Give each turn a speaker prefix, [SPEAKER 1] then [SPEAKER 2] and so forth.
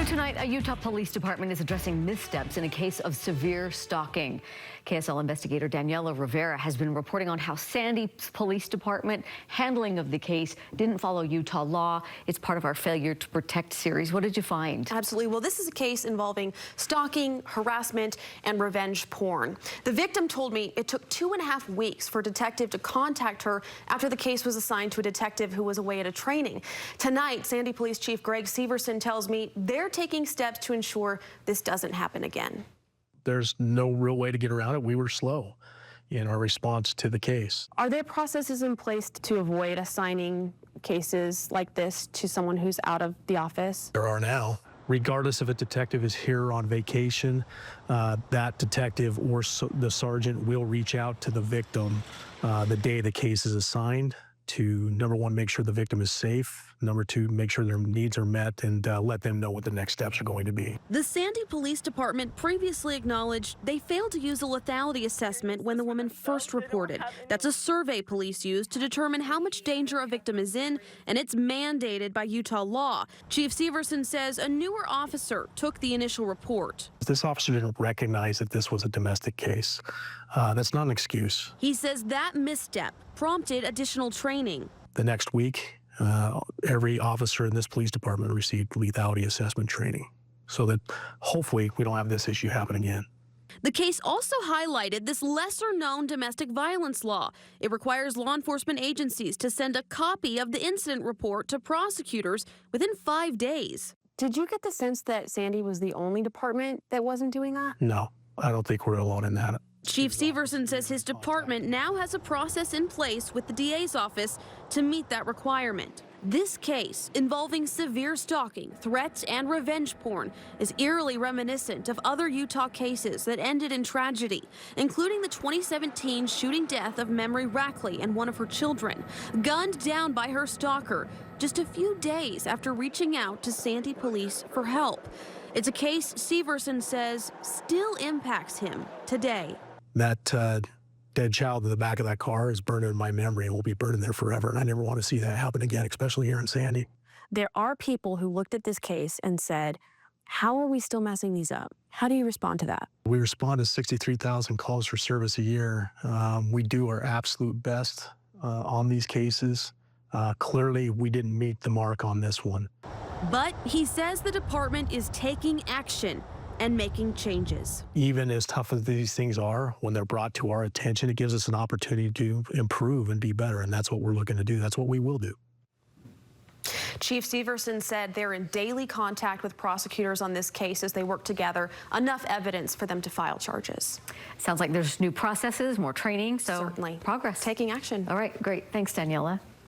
[SPEAKER 1] Tonight, a Utah Police Department is addressing missteps in a case of severe stalking. KSL investigator Daniela Rivera has been reporting on how Sandy's Police Department handling of the case didn't follow Utah law. It's part of our Failure to Protect series. What did you find?
[SPEAKER 2] Absolutely. Well, this is a case involving stalking, harassment, and revenge porn. The victim told me it took 2.5 weeks for a detective to contact her after the case was assigned to a detective who was away at a training. Tonight, Sandy Police Chief Greg Severson tells me they're taking steps to ensure this doesn't happen again.
[SPEAKER 3] There's no real way to get around it. We were slow in our response to the case.
[SPEAKER 4] Are there processes in place to avoid assigning cases like this to someone who's out of the office?
[SPEAKER 3] There are now. Regardless if a detective is here on vacation, that detective or the sergeant will reach out to the victim the day the case is assigned to, number one, make sure the victim is safe. Number two, make sure their needs are met and let them know what the next steps are going to be.
[SPEAKER 5] The Sandy Police Department previously acknowledged they failed to use a lethality assessment when the woman first reported. That's a survey police use to determine how much danger a victim is in, and it's mandated by Utah law. Chief Severson says a newer officer took the initial report.
[SPEAKER 3] This officer didn't recognize that this was a domestic case. That's not an excuse.
[SPEAKER 5] He says that misstep prompted additional training.
[SPEAKER 3] The next week, every officer in this police department received lethality assessment training so that hopefully we don't have this issue happen again.
[SPEAKER 5] The case also highlighted this lesser-known domestic violence law. It requires law enforcement agencies to send a copy of the incident report to prosecutors within 5 days.
[SPEAKER 4] Did you get the sense that Sandy was the only department that wasn't doing that?
[SPEAKER 3] No, I don't think we're alone in that.
[SPEAKER 5] Chief Severson says his department now has a process in place with the DA's office to meet that requirement. This case, involving severe stalking, threats, and revenge porn, is eerily reminiscent of other Utah cases that ended in tragedy, including the 2017 shooting death of Memory Rackley and one of her children, gunned down by her stalker just a few days after reaching out to Sandy Police for help. It's a case Severson says still impacts him today.
[SPEAKER 3] That dead child in the back of that car is burned in my memory and will be burned in there forever. And I never want to see that happen again, especially here in Sandy.
[SPEAKER 4] There are people who looked at this case and said, how are we still messing these up? How do you respond to that?
[SPEAKER 3] We respond to 63,000 calls for service a year. We do our absolute best on these cases. Clearly, we didn't meet the mark on this one.
[SPEAKER 5] But he says the department is taking action and making changes.
[SPEAKER 3] Even as tough as these things are, when they're brought to our attention, it gives us an opportunity to improve and be better, and that's what we're looking to do. That's what we will do.
[SPEAKER 2] Chief Severson said they're in daily contact with prosecutors on this case as they work together. Enough evidence for them to file charges.
[SPEAKER 1] Sounds like there's new processes, more training, so
[SPEAKER 2] certainly
[SPEAKER 1] progress.
[SPEAKER 2] Taking action.
[SPEAKER 1] All right, great. Thanks, Daniela.